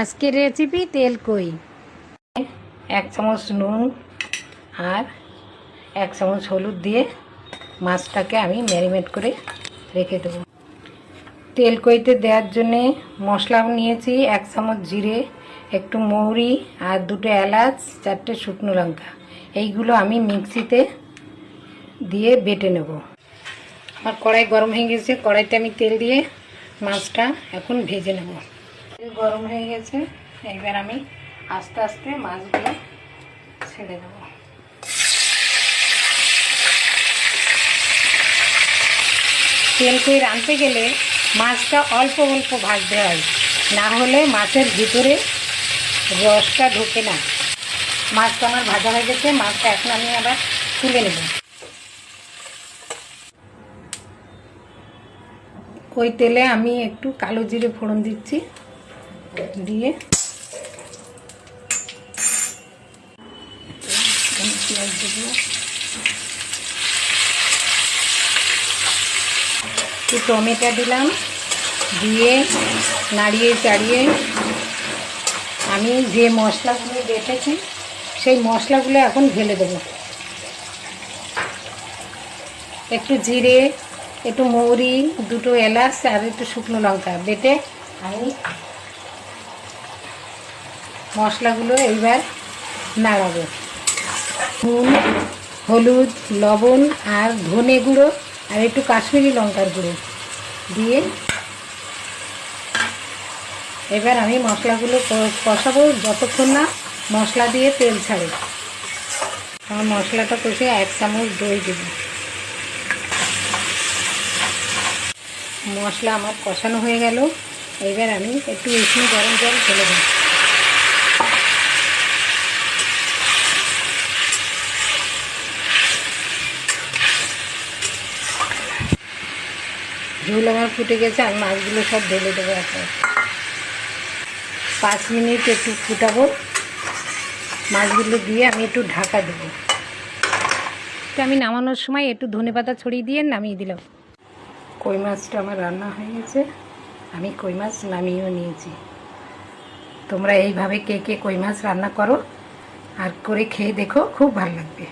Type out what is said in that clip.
আজকের রেসিপি তেল কই। 1 চামচ নুন আর 1 চামচ হলুদ দিয়ে মাছটাকে আমি ম্যারিনেট করে রেখে দেবো। তেল কইতে দেওয়ার জন্যে মশলা নিয়েছি 1 চামচ জিরে, একটু মৌরি আর 2টো এলাচ, 4টে শুকনো লঙ্কা। এইগুলো আমি মিক্সিতে দিয়ে বেটে নেব। আমার কড়াই গরম হয়ে গেছে, কড়াইতে আমি তেল দিয়ে মাছটা এখন ভেজে নেব। তেল গরম হয়ে গেছে, এবার আমি আস্তে আস্তে মাছগুলো ছেড়ে দেব। তেল কই রাঁধতে গেলে মাছটা অল্প অল্প ভাজতে হয়, না হলে মাছের ভিতরে রসটা ঢোকে না। মাছটা আমার ভাজা হয়ে গেছে, মাছটা এখন আমি আবার তুলে নেব। ওই তেলে আমি একটু কালো জিরে ফোড়ন দিচ্ছি, দিয়ে পেঁয়াজ দেবো, একটু টমেটো দিলাম, দিয়ে নাড়িয়ে চাড়িয়ে আমি যে মশলাগুলো বেটেছি সেই মশলাগুলো এখন ঢেলে দেবো। একটু জিরে, একটু মৌরি, 2টো এলাচ আর একটু শুকনো লঙ্কা বেটে আমি মশলাগুলো এইবার নাড়াবো। নুন, হলুদ, লবণ আর ধনে গুঁড়ো আর একটু কাশ্মীরি লঙ্কার গুঁড়ো দিয়ে এবার আমি মশলাগুলো কষাবো যতক্ষণ না মশলা দিয়ে তেল ছাড়ে। আমার মশলাটা কষে 1 চামচ দই দেব। মশলা আমার কষানো হয়ে গেল, এবার আমি একটু উষ্ণ গরম জল ঢেলে দেব। ঝোল আমার ফুটে গেছে, আমি মাছগুলো সব ঢেলে দেবো। এখন 5 মিনিট একটু ফুটাবো, মাছগুলো দিয়ে আমি একটু ঢাকা দেবো। তো আমি নামানোর সময় একটু ধনেপাতা ছড়িয়ে দিয়ে নামিয়ে দিলাম। কই মাছটা আমার রান্না হয়ে গেছে, আমি কই মাছ নামিয়েও নিয়েছি। তোমরা এইভাবে কে কে কই মাছ রান্না করো আর করে খেয়ে দেখো, খুব ভালো লাগবে।